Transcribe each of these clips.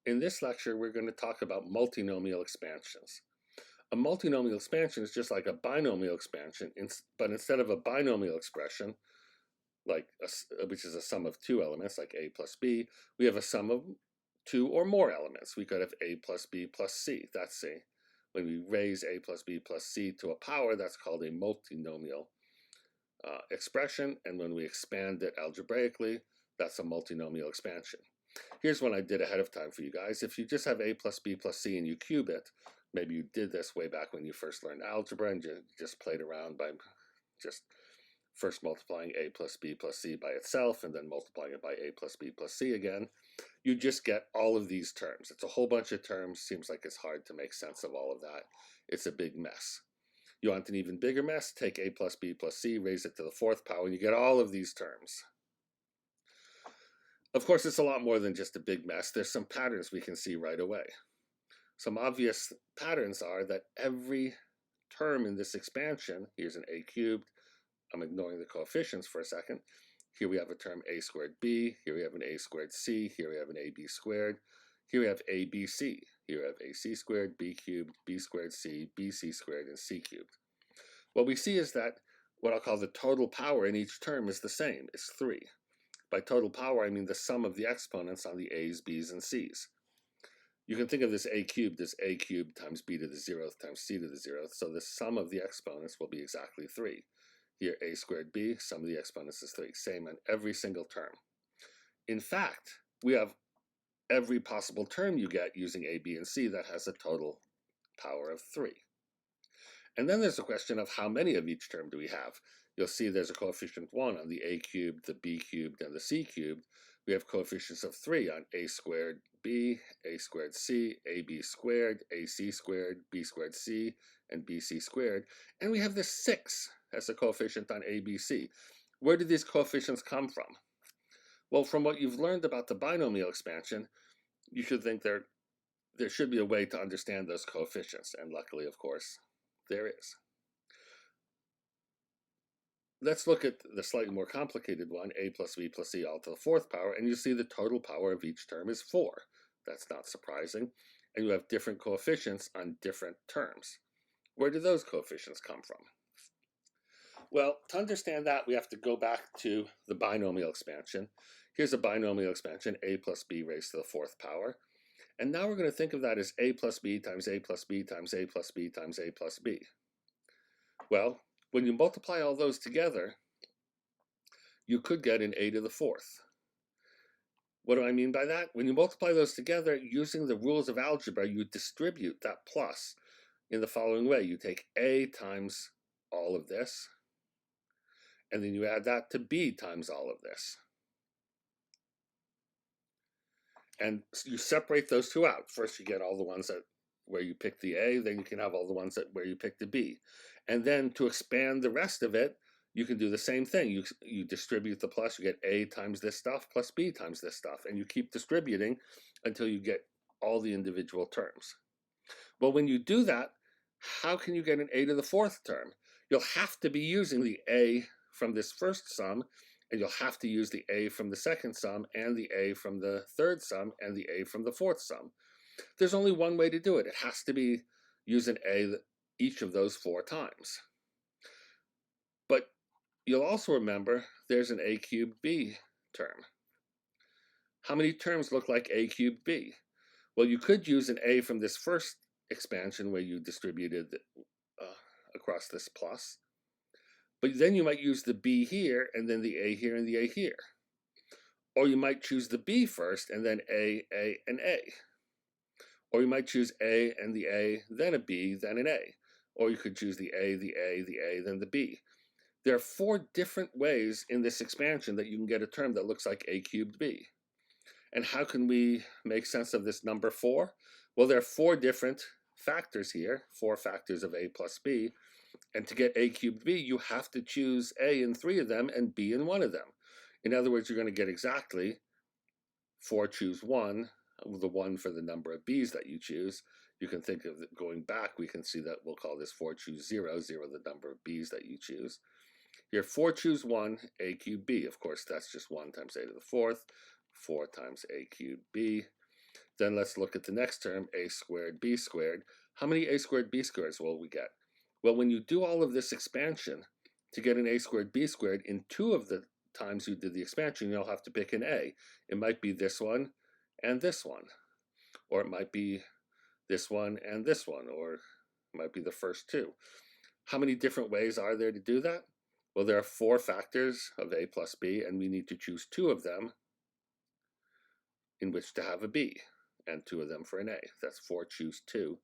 In this lecture, we're going to talk about multinomial expansions. A multinomial expansion is just like a binomial expansion, but instead of a binomial expression, which is a sum of two elements, like a plus b, we have a sum of two or more elements. We could have a plus b plus c. That's c. When we raise a plus b plus c to a power, that's called a multinomial expression, and when we expand it algebraically, that's a multinomial expansion. Here's one I did ahead of time for you guys. If you just have a plus b plus c and you cube it, maybe you did this way back when you first learned algebra and you just played around by just first multiplying a plus b plus c by itself and then multiplying it by a plus b plus c again, you just get all of these terms. It's a whole bunch of terms. Seems like it's hard to make sense of all of that. It's a big mess. You want an even bigger mess? Take a plus b plus c, raise it to the fourth power, and you get all of these terms. Of course, it's a lot more than just a big mess. There's some patterns we can see right away. Some obvious patterns are that every term in this expansion, here's an a cubed, I'm ignoring the coefficients for a second. Here we have a term a squared b, here we have an a squared c, here we have an ab squared, here we have abc, here we have ac squared, b cubed, b squared c, bc squared, and c cubed. What we see is that what I'll call the total power in each term is the same, it's 3. By total power, I mean the sum of the exponents on the a's, b's, and c's. You can think of this a cubed as a cubed times b to the 0th times c to the 0th, so the sum of the exponents will be exactly 3. Here, a squared b, sum of the exponents is 3. Same on every single term. In fact, we have every possible term you get using a, b, and c that has a total power of 3. And then there's the question of how many of each term do we have. You'll see there's a coefficient 1 on the a cubed, the b cubed, and the c cubed. We have coefficients of 3 on a squared b, a squared c, ab squared, ac squared, b squared c, and bc squared. And we have this 6 as a coefficient on abc. Where do these coefficients come from? Well, from what you've learned about the binomial expansion, you should think there should be a way to understand those coefficients. And luckily, of course, there is. Let's look at the slightly more complicated one, a plus b plus c all to the 4th power, and you see the total power of each term is 4. That's not surprising. And you have different coefficients on different terms. Where do those coefficients come from? Well, to understand that, we have to go back to the binomial expansion. Here's a binomial expansion, a plus b raised to the 4th power. And now we're going to think of that as a plus b times a plus b times a plus b times a plus b. Well, when you multiply all those together, you could get an a to the 4th. What do I mean by that? When you multiply those together, using the rules of algebra, you distribute that plus in the following way. You take a times all of this, and then you add that to b times all of this. And you separate those two out. First, you get all the ones where you pick the a, then you can have all the ones where you pick the b. And then to expand the rest of it, you can do the same thing. You distribute the plus, you get a times this stuff plus b times this stuff, and you keep distributing until you get all the individual terms. Well, when you do that, how can you get an a to the 4th term? You'll have to be using the a from this first sum, and you'll have to use the a from the second sum, and the a from the third sum, and the a from the 4th sum. There's only one way to do it. It has to be using a each of those 4 times. But you'll also remember there's an a cubed b term. How many terms look like a cubed b? Well, you could use an a from this first expansion where you distributed across this plus. But then you might use the b here, and then the a here, and the a here. Or you might choose the b first, and then a, and a. Or you might choose a and the a, then a b, then an a. Or you could choose the a, then the b. There are 4 different ways in this expansion that you can get a term that looks like a cubed b. And how can we make sense of this number 4? Well, there are 4 different factors here, 4 factors of a plus b. And to get a cubed b, you have to choose a in 3 of them and b in 1 of them. In other words, you're going to get exactly 4 choose 1, the 1 for the number of b's that you choose. You can think of it going back, we can see that we'll call this 4 choose 0, 0 the number of b's that you choose. Here, 4 choose 1, a cubed b. Of course, that's just 1 times a to the 4th, 4 times a cubed b. Then let's look at the next term, a squared b squared. How many a squared b squares will we get? Well, when you do all of this expansion to get an a squared b squared, in 2 of the times you did the expansion, you'll have to pick an a. It might be this one and this one, or it might be this one and this one, or it might be the first 2. How many different ways are there to do that? Well, there are 4 factors of a plus b, and we need to choose 2 of them in which to have a b, and 2 of them for an a. That's 4 choose 2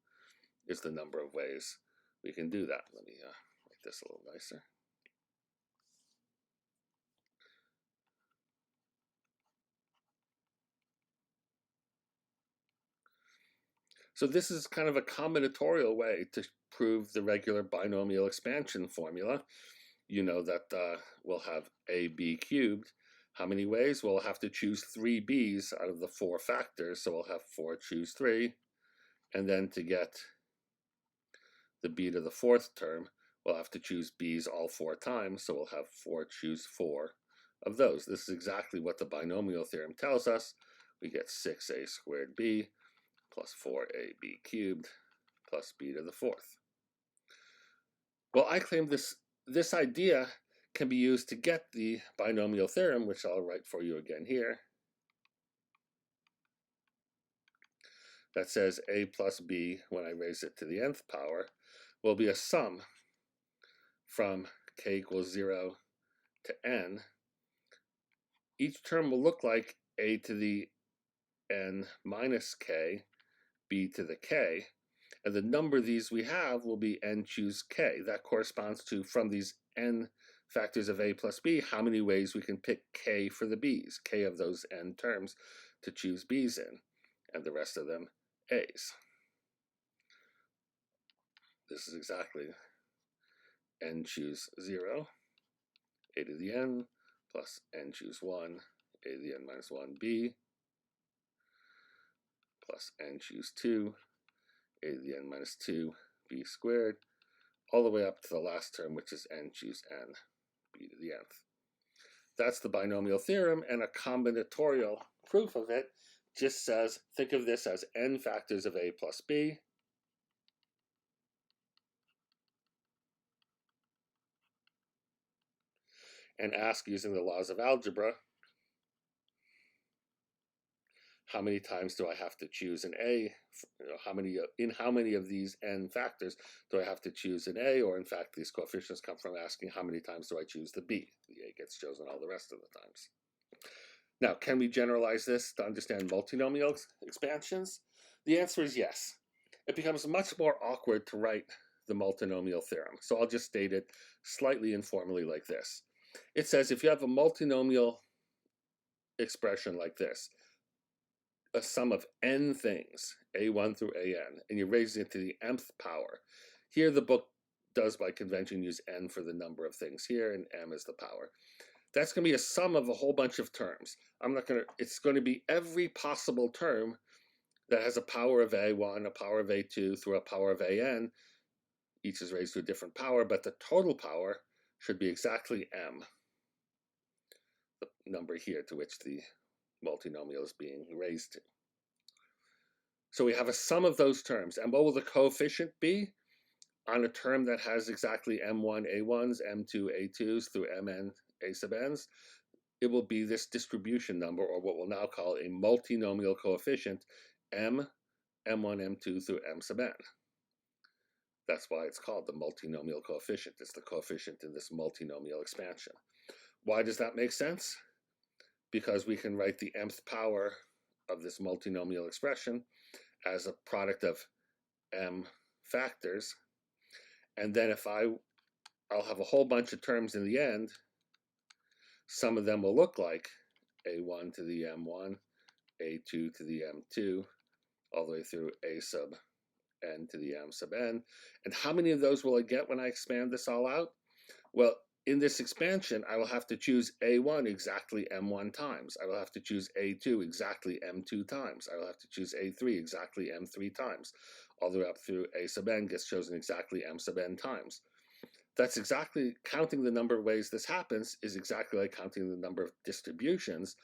is the number of ways we can do that. Let me make this a little nicer. So this is kind of a combinatorial way to prove the regular binomial expansion formula. You know that we'll have ab cubed. How many ways? Well, we'll have to choose 3 b's out of the 4 factors, so we'll have 4 choose 3. And then to get the b to the 4th term, we'll have to choose b's all 4 times, so we'll have 4 choose 4 of those. This is exactly what the binomial theorem tells us. We get 6a squared b plus 4ab cubed plus b to the 4th. Well, I claim this idea can be used to get the binomial theorem, which I'll write for you again here. That says a plus b, when I raise it to the nth power, will be a sum from k equals 0 to n. Each term will look like a to the n minus k, b to the k, and the number of these we have will be n choose k. That corresponds to, from these n factors of a plus b, how many ways we can pick k for the b's, k of those n terms to choose b's in, and the rest of them a's. This is exactly n choose 0, a to the n, plus n choose 1, a to the n minus 1b, plus n choose 2, a to the n minus 2, b squared, all the way up to the last term, which is n choose n, b to the nth. That's the binomial theorem, and a combinatorial proof of it just says, think of this as n factors of a plus b, and ask, using the laws of algebra, how many times do I have to choose an a? In how many of these n factors do I have to choose an a? Or in fact, these coefficients come from asking how many times do I choose the b? The a gets chosen all the rest of the times. Now, can we generalize this to understand multinomial expansions? The answer is yes. It becomes much more awkward to write the multinomial theorem, so I'll just state it slightly informally like this. It says if you have a multinomial expression like this, a sum of n things, a1 through an, and you're raising it to the nth power. Here the book does, by convention, use n for the number of things here, and m is the power. That's going to be a sum of a whole bunch of terms. It's going to be every possible term that has a power of a1, a power of a2, through a power of an. Each is raised to a different power, but the total power should be exactly m, the number here to which the multinomial is being raised to. So we have a sum of those terms, and what will the coefficient be on a term that has exactly m1 a1s, m2 a2s, through mn a sub n's? It will be this distribution number, or what we'll now call a multinomial coefficient, m, m1, m2 through m sub n. That's why it's called the multinomial coefficient. It's the coefficient in this multinomial expansion. Why does that make sense? Because we can write the mth power of this multinomial expression as a product of m factors, and then if I'll have a whole bunch of terms in the end. Some of them will look like a1 to the m1, a2 to the m2, all the way through a sub n to the m sub n. And how many of those will I get when I expand this all out? Well, in this expansion, I will have to choose a1 exactly m1 times. I will have to choose a2 exactly m2 times. I will have to choose a3 exactly m3 times. All the way up through a sub n gets chosen exactly m sub n times. That's exactly, counting the number of ways this happens is exactly like counting the number of distributions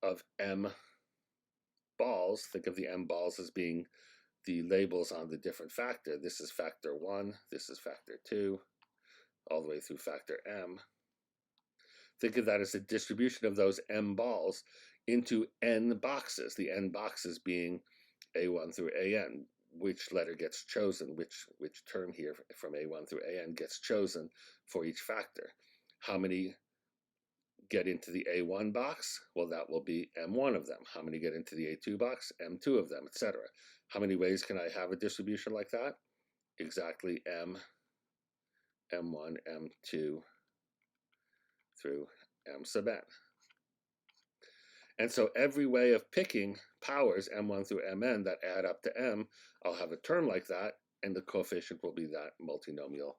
of m balls, think of the m balls as being the labels on the different factor. This is factor 1, this is factor 2, all the way through factor m. Think of that as a distribution of those m balls into n boxes, the n boxes being a1 through an. Which letter gets chosen, which term here from a1 through an gets chosen for each factor. How many get into the a1 box? Well, that will be m1 of them. How many get into the a2 box? m2 of them, etc. How many ways can I have a distribution like that? Exactly m1, m2 through m sub n. And so every way of picking powers m1 through mn that add up to m, I'll have a term like that, and the coefficient will be that multinomial